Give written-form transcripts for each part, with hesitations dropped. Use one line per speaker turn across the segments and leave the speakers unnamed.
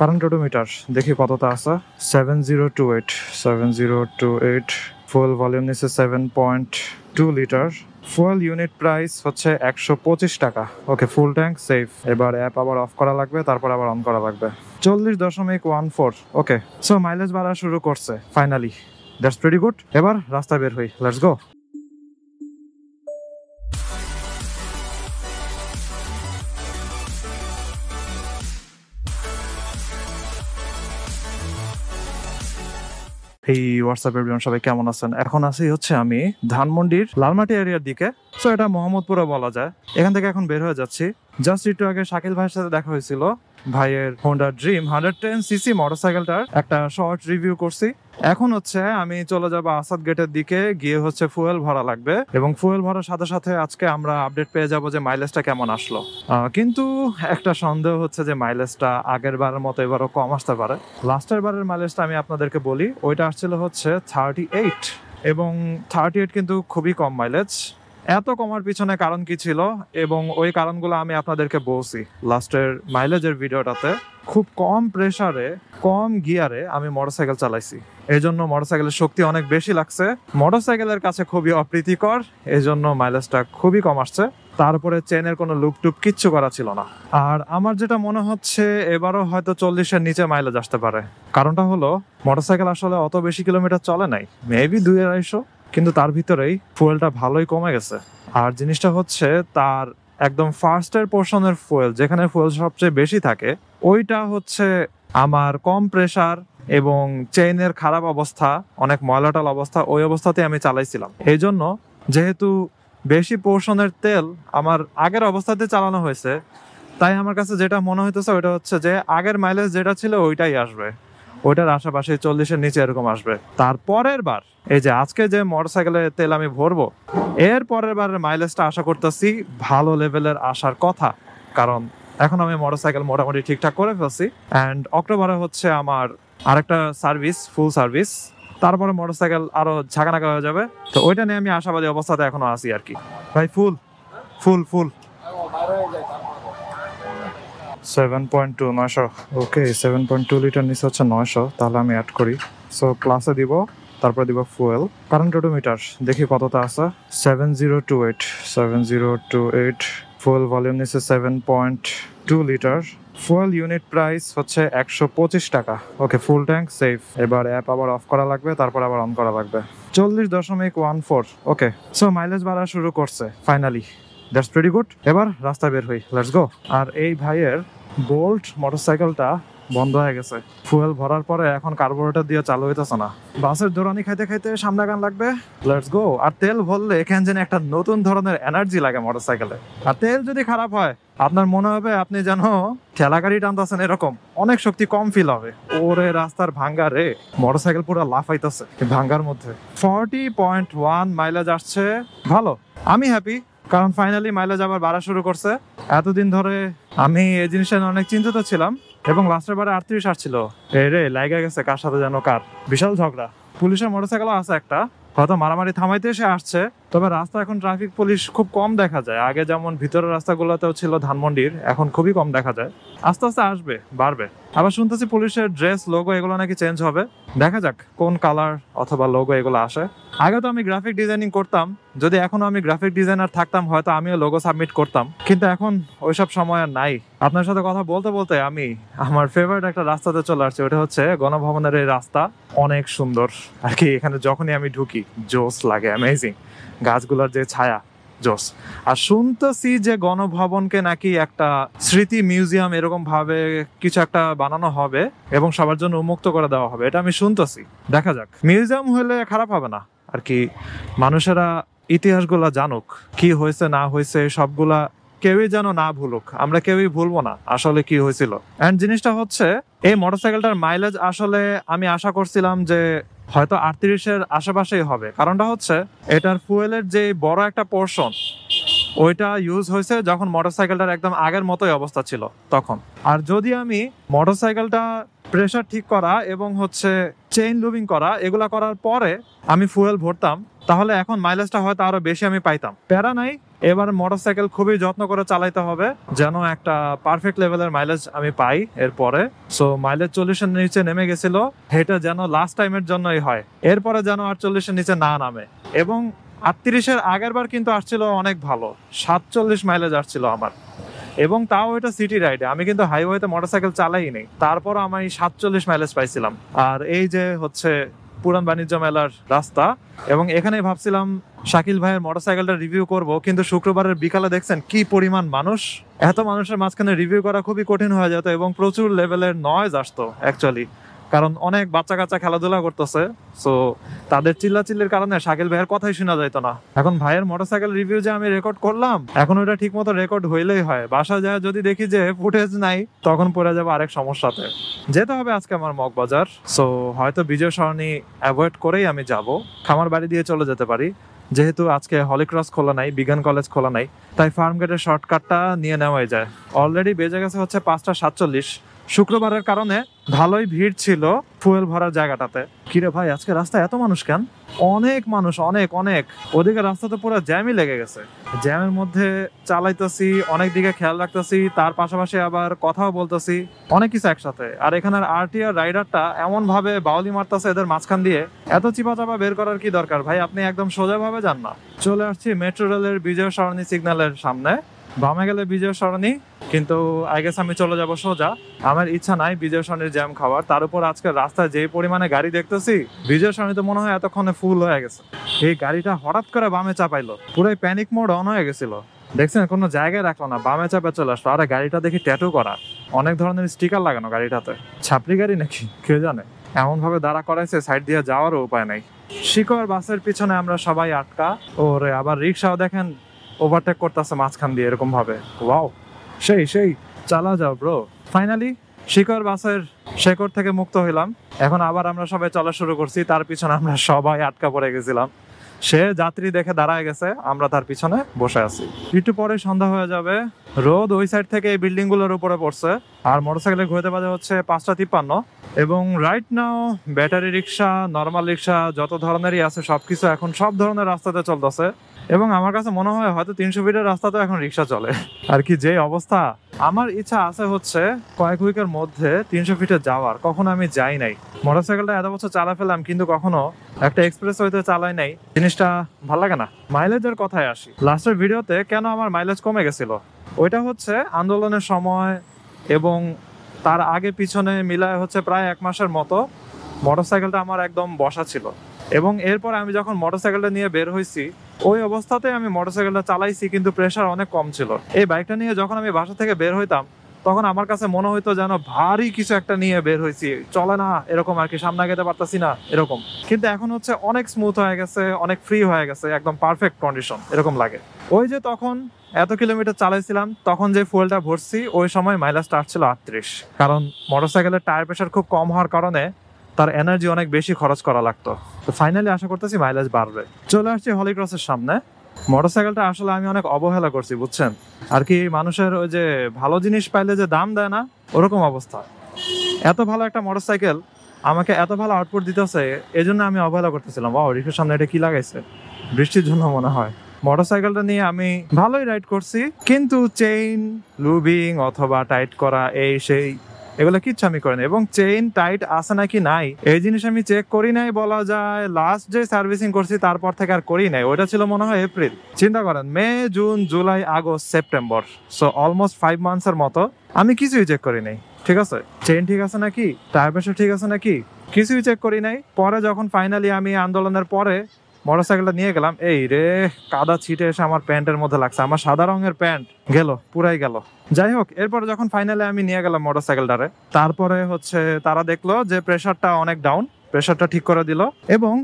Current odometer দেখি কতটা আছে। 7028 ফুল ভলিউম নিচ্ছে 7.2 লিটার। ফুয়েল ইউনিট প্রাইস হচ্ছে 125 টাকা। ওকে, ফুল ট্যাঙ্ক সেফ। এবার অ্যাপ আবার অফ করা লাগবে, তারপর আবার অন করা লাগবে। 40.14। ওকে, সো মাইলেজ বাড়া শুরু করছে ফাইনালি। That's pretty good. এবার রাস্তা বের হই, লেটস গো। এই হোয়াটসঅ্যাপ এভরিওয়ান, সবাই কেমন আছেন? এখন আছি হচ্ছে আমি ধানমন্ডির লালমাটি এরিয়ার দিকে। সো এটা মোহাম্মদপুরে বলা যায়। এখান থেকে এখন বের হয়ে যাচ্ছি। জাস্ট একটু আগে শাকিল ভাইয়ের সাথে দেখা হয়েছিল। ভাইয়ের হোন্ডা ড্রিম 110cc মোটরসাইকেলটার একটা শর্ট রিভিউ করছি। এখন হচ্ছে আমি চলে যাবো আসাদ গেটের দিকে, গিয়ে হচ্ছে ফুয়েল ভরা লাগবে, এবং ফুয়েল ভরার সাথে সাথে আজকে আমরা আপডেট পেয়ে যাবো যে মাইলেজটা কেমন আসলো। কিন্তু একটা সন্দেহ হচ্ছে যে মাইলেজটা আগের বারের মতো এবারও কম আসতে পারে। লাস্টের বারের মাইলেজটা আমি আপনাদেরকে বলি, ওইটা আসছিল হচ্ছে 38, এবং 38 কিন্তু খুবই কম মাইলেজ। এত কমার পিছনে কারণ কি ছিল, এবং ওই কারণগুলো আমি আপনাদেরকে বলছি লাস্টের মাইলেজের ভিডিওটাতে। খুব কম প্রেসারে, কম গিয়ারে আমি মোটরসাইকেল চালাইছি, এই জন্য মোটরসাইকেলের শক্তি অনেক বেশি লাগছে। মোটরসাইকেলের কাছে খুবই অপ্রীতিকর, এই জন্য মাইলেজটা খুবই কম আসছে। তারপরে চেনের কোনো লুপ টুপ কিচ্ছু করা ছিল না। আর আমার যেটা মনে হচ্ছে এবারও হয়তো 40-এর নিচে মাইলেজ আসতে পারে। কারণটা হলো মোটরসাইকেল আসলে অত বেশি কিলোমিটার চলে নাই, মেবি 200-250, কিন্তু তার ভিতরেই ফুয়েলটা ভালোই কমে গেছে। আর জিনিসটা হচ্ছে তার একদম ফার্স্টের পোর্শনের ফুয়েল, যেখানে ফুয়েল সবচেয়ে বেশি থাকে, ওইটা হচ্ছে আমার কম প্রেসার এবং চেইনের খারাপ অবস্থা, অনেক ময়লাটাল অবস্থা, ওই অবস্থাতে আমি চালাইছিলাম। এই জন্য যেহেতু বেশি পোর্শনের তেল আমার আগের অবস্থাতে চালানো হয়েছে, তাই আমার কাছে যেটা মনে হইতেছে ওইটা হচ্ছে যে আগের মাইলেজ যেটা ছিল ওইটাই আসবে, ওইটার আশেপাশে 40-এর নিচে এরকম আসবে। তারপরের বার এই যে আজকে যে মোটরসাইকেলের তেল আমি ভরবো, এর পরের বারের মাইলেজটা আশা করতেছি ভালো লেভেলের আসার কথা। কারণ এখন আমি মোটরসাইকেল মোটামুটি ঠিকঠাক করে ফেলছি, অ্যান্ড অক্টোবরে হচ্ছে আমার আরেকটা সার্ভিস, ফুল সার্ভিস। তারপরে মোটরসাইকেল আরো ঝাঁকানাকা হয়ে যাবে। তো ওইটা নিয়ে আমি আশাবাদী অবস্থাতে এখনো আছি আর কি। ভাই ফুল ফুল ফুল 7.2, 900। ওকে, 7.2 লিটার নিচে হচ্ছে 900, তাহলে আমি অ্যাড করি। সো প্লাসে দিব, তারপরে দিব ফুয়েল। কারেন্ট অডোমিটার দেখি কতটা আছে। 7028 ফুয়েল ভলিউম নিচ্ছে 7.2 লিটার। ফুয়েল ইউনিট প্রাইস হচ্ছে 125 টাকা। ওকে, ফুল ট্যাঙ্ক সেফ। এবার অ্যাপ আবার অফ করা লাগবে, তারপর আবার অন করা লাগবে। 40.14। ওকে, সো মাইলেজ বাড়া শুরু করছে ফাইনালি। That's pretty good. এবার রাস্তা বের হই, লেটস গো। আর এই ভাইয়ের বোল্ট মোটরসাইকেলটা বন্ধ হয়ে গেছে। ফুয়েল ভরার পরে এখন কার্বোরেটর দিয়ে চালু হইতেছে না। বাসের দৌড়ানি খাইতে খাইতে সামনে গান লাগবে, লেটস গো। আর তেল ভরলে এখানে যেন একটা নতুন ধরনের এনার্জি লাগে মোটরসাইকেলে। আর তেল যদি খারাপ হয়, আপনার মনে হবে আপনি যেন ঠেলা গাড়ি টানতেছেন, এরকম অনেক শক্তি কম ফিল হবে। ওরে রাস্তার ভাঙ্গা রে, মোটরসাইকেল পুরো লাফাইতেছে ভাঙ্গার মধ্যে। 40.1 মাইলেজ আসছে, ভালো, আমি হ্যাপি। কারণ ফাইনালি মাইলেজ আবার বাড়া শুরু করছে। এতদিন ধরে আমি এই জিনিসটা অনেক চিন্তিত ছিলাম, এবং লাস্টের বারে 38 আসছিল। রে লাইগা গেছে কার সাথে যেন কার, বিশাল ঝগড়া। পুলিশের মোটরসাইকেলও আছে একটা, হয়তো মারামারি থামাইতে এসে আসছে। তবে রাস্তা এখন ট্রাফিক পুলিশ খুব কম দেখা যায়। আগে যেমন ভিতরের রাস্তাগুলোতেও ছিল ধানমন্ডির, এখন খুবই কম দেখা যায়। আস্তে আস্তে আসবে, বাড়বে। আবার শুনতেছি পুলিশের ড্রেস, লোগো এগুলো নাকি চেঞ্জ হবে। দেখা যাক কোন কালার অথবা লোগো এগুলো আসে। আগে তো আমি গ্রাফিক ডিজাইনিং করতাম, যদি এখনো আমি গ্রাফিক ডিজাইনার থাকতাম হয়তো আমিও লোগো সাবমিট করতাম, কিন্তু এখন ওইসব সময় আর নাই। আপনার সাথে কথা বলতে বলতে আমি আমার ফেভারিট একটা রাস্তাতে চলে আসছি, ওটা হচ্ছে গণভবনের এই রাস্তা। অনেক সুন্দর আর কি, এখানে যখনই আমি ঢুকি জোস লাগে, অ্যামেজিং। গাছগুলোর যে ছায়া, জোস। আর শুনতেছি যে গণভবনকে নাকি একটা স্মৃতি মিউজিয়াম এরকম ভাবে কিছু একটা বানানো হবে, এবং সবার জন্য উন্মুক্ত করে দেওয়া হবে, এটা আমি শুনতেছি। দেখা যাক, মিউজিয়াম হলে খারাপ হবে না আর কি। মানুষেরা ইতিহাসগুলা জানুক, কি হয়েছে না হয়েছে সবগুলা, কেউই যেন না ভুলুক। আমরা কেউই ভুলবো না আসলে কি হয়েছিল। এন্ড জিনিসটা হচ্ছে এই মোটরসাইকেলটার মাইলেজ আসলে আমি আশা করছিলাম যে হয়তো 38-এর আশেপাশেই হবে। কারণটা হচ্ছে এটার ফুয়েলের যে বড় একটা পোর্শন, ওইটা ইউজ হয়েছে যখন মোটরসাইকেলটার একদম আগের মতোই অবস্থা ছিল তখন। আর যদি আমি মোটরসাইকেলটা প্রেসার ঠিক করা এবং হচ্ছে চেইন লুবিং করা, এগুলা করার পরে আমি ফুয়েল ভরতাম, তাহলে এখন মাইলেজটা হয়তো আরো বেশি আমি পাইতাম। প্যারা নাই, এবার মোটরসাইকেল খুবই যত্ন করে চালাইতে হবে যেন একটা পারফেক্ট লেভেলের মাইলেজ আমি পাই এরপরে। সো মাইলেজ 40-এর নিচে নেমে গেছিল, এটা যেন লাস্ট টাইমের জন্যই হয়, এরপরে যেন আর 40-এর নিচে না নামে। এবং 38-এর আগের বার কিন্তু আসছিল অনেক ভালো, 47 মাইলেজ আসছিল আমার, এবং তাও এটা সিটি রাইডে, আমি কিন্তু হাইওয়েতে মোটরসাইকেল চালাই নেই, তারপর আমি 47 মাইলেজ পাইছিলাম। আর এই যে হচ্ছে পুরান বাণিজ্য মেলার রাস্তা, এবং এখানে ভাবছিলাম শাকিল ভাইয়ের মোটরসাইকেলটা রিভিউ করব, কিন্তু শুক্রবারের বিকালে দেখছেন কি পরিমাণ মানুষ, এত মানুষের মাঝখানে রিভিউ করা খুবই কঠিন হয়ে যেত, এবং প্রচুর লেভেলের নয়েজ আসতো অ্যাকচুয়ালি, কারণ অনেক বাচ্চা কাচ্চা খেলাধুলা করতেছে, সো তাদের চিল্লাচিল্লির কারণে শাকিল ভাইয়ের কথাই শোনা যাইতো না। এখন ভাইয়ের মোটরসাইকেল রিভিউ যে আমি রেকর্ড করলাম, এখন ওটা ঠিক মতো রেকর্ড হইলেই হয়, বাসা যায় যদি দেখি যে ফুটেজ নাই, তখন পড়ে যাবে আরেক সমস্যাতে। যেতে হবে আজকে আমার মগবাজার, সো হয়তো বিজয় সরণি অ্যাভয়েড করেই আমি যাব, খামার বাড়ি দিয়ে চলে যেতে পারি, যেহেতু আজকে হলিক্রস খোলা নাই, বিজ্ঞান কলেজ খোলা নাই, তাই ফার্ম গেটের শর্টকাটটা নিয়ে নেওয়াই যায়। অলরেডি বেজে গেছে হচ্ছে 5:47। শুক্রবারের কারণে ভালোই ভিড় ছিল ফুয়েল ভরার জায়গাটাতে। কিরে ভাই, আজকে রাস্তায় এত মানুষ কেন? অনেক মানুষ, অনেক অনেক। ওদিকে রাস্তা তো পুরো জ্যামই লেগে গেছে, জ্যামের মধ্যে চালাইতেছি, অনেক দিকে খেয়াল রাখতেছি, তার পাশাপাশি আবার কথাও বলতেছি, অনেক কিছু একসাথে। আর এখানের আরটিআর রাইডারটা এমন ভাবে বাউলি মারতেছে এদের মাঝখান দিয়ে, এত চিপা চাপা বের করার কি দরকার ভাই, আপনি একদম সোজা ভাবে যান না। চলে আসছি মেট্রো রেলের বিজয় সরণি সিগন্যালের সামনে, বামে গেলে বিজয় সরণি, কিন্তু আই গেস আমি চলে যাব সোজা, আমার ইচ্ছা নাই বিজয় সরণির জ্যাম খাওয়ার। তার উপর আজকে রাস্তায় যে পরিমাণে গাড়ি দেখতেছি, বিজয় সরণি তো মনে হয় এতক্ষণে ফুল হয়ে গেছে। এই গাড়িটা হঠাৎ করে বামে চাপাইলো, পুরোই প্যানিক মোড অন হয়ে গেছিল, দেখছেন কোনো জায়গায় রাখলো না, বামে চাপে চলে আসলো। আরে গাড়িটা দেখি ট্যাটু করা, অনেক ধরনের স্টিকার লাগানো গাড়িটাতে, ছাপড়ি গাড়ি নাকি কে জানে, এমন ভাবে দাঁড়া করাইছে, সাইড দিয়ে যাওয়ারও উপায় নাই। শিকড় বাসের পিছনে আমরা সবাই আটকা, ওরে আবার রিক্সাও দেখেন ওভারটেক করতেছে মাঝখান দিয়ে এরকম ভাবে। ওয়াও, সেই সেই, চালা যাও ব্রো। ফাইনালি শিকড় বাসের শেকড় থেকে মুক্ত হইলাম, এখন আবার আমরা সবাই চলা শুরু করছি, তার পিছনে আমরা সবাই আটকা পড়ে গেছিলাম। সে যাত্রী দেখে দাঁড়ায় গেছে, আমরা তার পিছনে বসে আছি। একটু পরে সন্ধ্যা হয়ে যাবে, রোদ ওই সাইড থেকে এই বিল্ডিং গুলোর উপরে পড়ছে, আর মোটরসাইকেলে ঘুরতে বাজে হচ্ছে 5:53। এবং রাইট নাও ব্যাটারি রিক্সা, নর্মাল রিক্সা, যত ধরনেরই আছে সবকিছু এখন সব ধরনের রাস্তাতে চলতেছে, এবং আমার কাছে মনে হয় হয়তো 300 ফিটের রাস্তাতে এখন রিক্সা চলে। আর কি যে অবস্থা, আমার ইচ্ছা আছে হচ্ছে কয়েক উইকের মধ্যে 300 ফিটে যাওয়ার, কখনো আমি যাই নাই। মোটরসাইকেলটা এত বছর চালা ফেলাম, কিন্তু কখনো একটা এক্সপ্রেস হইতে চালাই নাই, জিনিসটা ভাল লাগে না। মাইলেজের কথায় আসি, লাস্টের ভিডিওতে কেন আমার মাইলেজ কমে গেছিল, ওইটা হচ্ছে আন্দোলনের সময় এবং তার আগে পিছনে মিলায় হচ্ছে প্রায় 1 মাসের মতো মোটরসাইকেলটা আমার একদম বসা ছিল। এবং এরপর আমি যখন মোটরসাইকেলটা নিয়ে বের হয়েছি, ওই অবস্থাতে আমি মোটরসাইকেলটা চালাইছি, কিন্তু প্রেসার অনেক কম ছিল। এই বাইকটা নিয়ে যখন আমি বাসা থেকে বের হইতাম, তখন আমার কাছে মনে হইতো যেন ভারী কিছু একটা নিয়ে বের হয়েছি, চলে না এরকম আর কি, সামনে যেতে পারতাছি না এরকম। কিন্তু এখন হচ্ছে অনেক স্মুথ হয়ে গেছে, অনেক ফ্রি হয়ে গেছে, একদম পারফেক্ট কন্ডিশন এরকম লাগে। ওই যে তখন এত কিলোমিটার চালাইছিলাম, তখন যে ফুয়েলটা ভরছি, ওই সময় মাইলেজটা আসছিল 38, কারণ মোটরসাইকেলের টায়ার প্রেসার খুব কম হওয়ার কারণে তার এনার্জি অনেক বেশি খরচ করা লাগতো। তো ফাইনালি আশা করতেছি মাইলেজ বাড়বে। চলে আসছি হলিক্রসের সামনে। মোটরসাইকেলটা আসলে আমি অনেক অবহেলা করছি বুঝছেন, আর কি মানুষের ওই যে ভালো জিনিস পাইলে যে দাম দেয় না, ওরকম অবস্থা। এত ভালো একটা মোটরসাইকেল আমাকে এত ভালো আউটপুট দিতেছে, এই জন্য আমি অবহেলা করতেছিলাম। ওয়াও, রিক্সার সামনে এটা কি লাগাইছে, বৃষ্টির জন্য মনে হয়। মোটরসাইকেলটা নিয়ে আমি ভালোই রাইড করছি, কিন্তু চেইন লুবিং অথবা টাইট করা এই সেই এগুলো কিচ্ছু আমি করি না, এবং চেইন টাইট আছে নাকি নাই এই জিনিস আমি চেক করি নাই বলা যায়। লাস্ট যে সার্ভিসিং করছি তারপর থেকে আর করি নাই, ওইটা ছিল মনে হয় এপ্রিল। চিন্তা করেন, May, June, July, August, September, so almost 5 মান্থসের মতো আমি কিছুই চেক করি নাই। ঠিক আছে, চেইন ঠিক আছে নাকি, টায়ার প্রেসার ঠিক আছে নাকি, কিছুই চেক করি নাই। পরে যখন ফাইনালি আমি আন্দোলনের পরে মোটরসাইকেলটা নিয়ে গেলাম, এই রে কাদা ছিটে এসে আমার প্যান্টের মধ্যে লাগছে, আমার সাদা রঙের প্যান্ট গেল, পুরাই গেল। যাই হোক, এরপরে যখন ফাইনালি আমি নিয়ে গেলাম মোটরসাইকেলটারে, তারপরে হচ্ছে তারা দেখলো যে প্রেসারটা অনেক ডাউন, প্রেসারটা ঠিক করে দিল এবং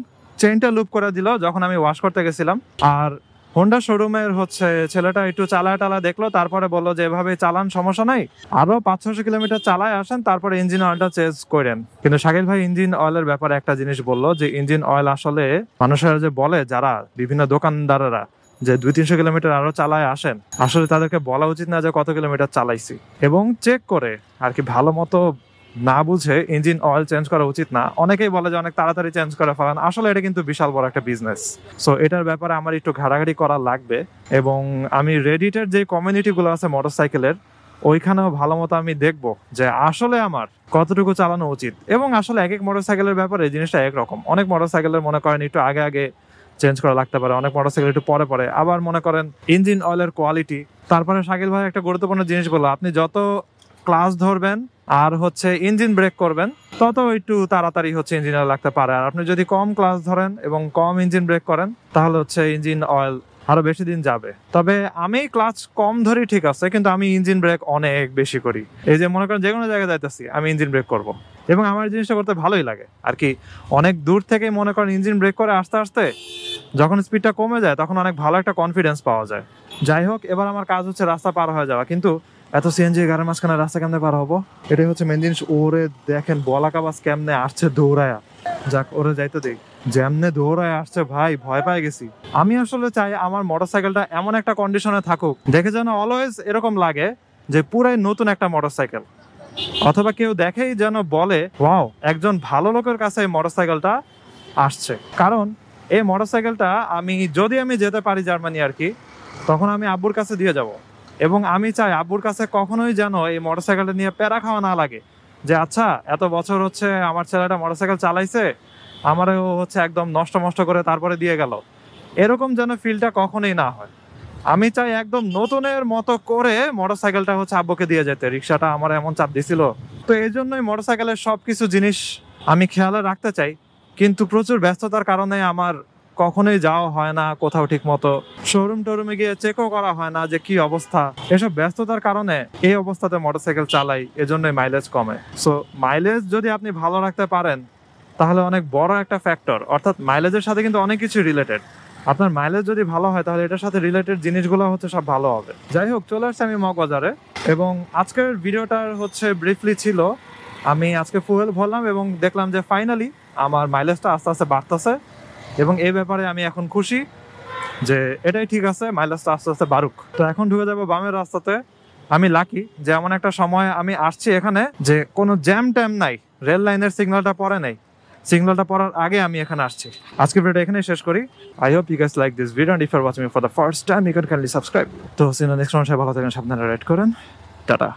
চেইনটা লুপ করে দিল যখন আমি ওয়াশ করতে গেছিলাম। আর হোন্ডা শোরুমের হচ্ছে ছেলেটা একটু চালায় টালা দেখলো, তারপরে বললো যে এভাবে চালান, সমস্যা নাই, আরো 500-600 কিলোমিটার চালায় আসেন, তারপরে ইঞ্জিন অয়েলটা চেঞ্জ করেন। কিন্তু শাকিল ভাই ইঞ্জিন অয়েলের ব্যাপারে একটা জিনিস বললো, যে ইঞ্জিন অয়েল আসলে মানুষেরা যে বলে, যারা বিভিন্ন দোকানদারেরা যে 200-300 কিলোমিটার আরো চালায় আসেন, আসলে তাদেরকে বলা উচিত না যে কত কিলোমিটার চালাইছি, এবং চেক করে আর কি ভালো মতো না বুঝে ইঞ্জিন অয়েল চেঞ্জ করা উচিত না। অনেকেই বলে যে অনেক তাড়াতাড়ি চেঞ্জ করে ফেলান, আসলে এটা কিন্তু বিশাল বড় একটা বিজনেস। সো এটার ব্যাপারে আমার একটু ঘাটাঘাটি করা লাগবে, এবং আমি রেডিটের যে কমিউনিটিগুলো আছে মোটরসাইকেলের, ওইখানেও ভালো মতো আমি দেখবো যে আসলে আমার কতটুকু চালানো উচিত। এবং আসলে এক এক মোটরসাইকেলের ব্যাপারে জিনিসটা একরকম। অনেক মোটরসাইকেলের মনে করেন একটু আগে আগে চেঞ্জ করা লাগতে পারে, অনেক মোটরসাইকেল একটু পরে পরে। আবার মনে করেন ইঞ্জিন অয়েলের কোয়ালিটি। তারপরে শাকিল ভাই একটা গুরুত্বপূর্ণ জিনিস বললো, আপনি যত ক্লাস ধরবেন আর হচ্ছে ইঞ্জিন ব্রেক করবেন তত একটু তাড়াতাড়ি হচ্ছে ইঞ্জিন অয়েল লাগতে পারে। আর আপনি যদি কম ক্লাস ধরেন এবং কম ইঞ্জিন ব্রেক করেন তাহলে হচ্ছে ইঞ্জিন অয়েল আরো বেশি দিন যাবে। তবে আমি ক্লাচ কম ধরি ঠিক আছে, কিন্তু আমি ইঞ্জিন ব্রেক অনেক বেশি করি। এই যে মনে করেন যে কোনো জায়গায় যাইতেছি আমি ইঞ্জিন ব্রেক করব, এবং আমার জিনিসটা করতে ভালোই লাগে আর কি। অনেক দূর থেকে মনে করেন ইঞ্জিন ব্রেক করে আস্তে আস্তে যখন স্পিডটা কমে যায় তখন অনেক ভালো একটা কনফিডেন্স পাওয়া যায়। যাই হোক, এবার আমার কাজ হচ্ছে রাস্তা পার হয়ে যাওয়া, কিন্তু এত সিএনজি গাড়ির মাঝখানে রাস্তা কেমনে পার হবো এটাই হচ্ছে মেন জিনিস। ওরে দেখেন বলাকাবাজ কেমনে আসছে দৌড়ায়া, যাক ওরে যাইতে দেই। যেমনে দৌড়ায় আসছে ভাই, ভয় পেয়ে গেছি। আমি আসলে চাই আমার মোটরসাইকেলটা এমন একটা কন্ডিশনে থাকুক দেখে যেন অলওয়েজ এরকম লাগে যে পুরাই নতুন একটা মোটরসাইকেল, অথবা কেউ দেখেই যেন বলে ওয়াও, একজন ভালো লোকের কাছে এই মোটরসাইকেলটা আসছে। কারণ এই মোটরসাইকেলটা আমি যেতে পারি জার্মানি আর কি, তখন আমি আব্বুর কাছে দিয়ে যাব। এবং আমি চাই আব্বুর কাছে কখনোই যেন এই মোটরসাইকেলটা নিয়ে প্যারা খাওয়া না লাগে যে আচ্ছা এত বছর হচ্ছে আমার ছেলেটা মোটরসাইকেল চালাইছে, আমারও হচ্ছে একদম নষ্ট করে তারপরে দিয়ে গেল, এরকম যেন ফিলটা কখনোই না হয়। আমি চাই একদম নতুনের মতো করে মোটরসাইকেলটা হচ্ছে আব্বুকে দিয়ে যেতে। রিক্সাটা আমার এমন চাপ দিছিল, তো এই জন্যই মোটরসাইকেলের সবকিছু জিনিস আমি খেয়ালে রাখতে চাই। কিন্তু প্রচুর ব্যস্ততার কারণে আমার কখনোই যাওয়া হয় না কোথাও, ঠিক মতো শোরুমে গিয়ে চেকও করা হয় না যে কি অবস্থা। এসব ব্যস্ততার কারণে এই অবস্থাতে মোটরসাইকেল চালাই, এজন্যই মাইলেজ কমে। সো মাইলেজ যদি আপনি ভালো রাখতে পারেন তাহলে অনেক বড় একটা ফ্যাক্টর, অর্থাৎ মাইলেজের সাথে কিন্তু অনেক কিছু রিলেটেড। আপনার মাইলেজ যদি ভালো হয় তাহলে এটার সাথে রিলেটেড জিনিসগুলো হচ্ছে সব ভালো হবে। যাই হোক, চলে আসছে আমি মগবাজারে, এবং আজকের ভিডিওটার হচ্ছে ব্রিফলি ছিল আমি আজকে ফুয়েল ভরলাম এবং দেখলাম যে ফাইনালি আমার মাইলেজটা আস্তে আস্তে বাড়তেছে, এবং এই ব্যাপারে আমি এখন খুশি যে এটাই ঠিক আছে, মাইলেজটা আস্তে আস্তে বাড়ুক। তো এখন ঢুকে যাবো বামের রাস্তাতে। আমি লাকি যে এমন একটা সময় আমি আসছি এখানে যে কোনো জ্যাম ট্যাম নাই, রেল লাইনের সিগন্যালটা পরে নাই, সিগন্যালটা পড়ার আগে আমি এখানে আসছি। আজকে ভিডিওটা এখানেই শেষ করি। I hope you guys like this video, and if you are watching me for the first time you can kindly subscribe. তো সিনা নেক্সট সময় ভালো থাকেন, সাবধানে রাইড করেন, টাটা।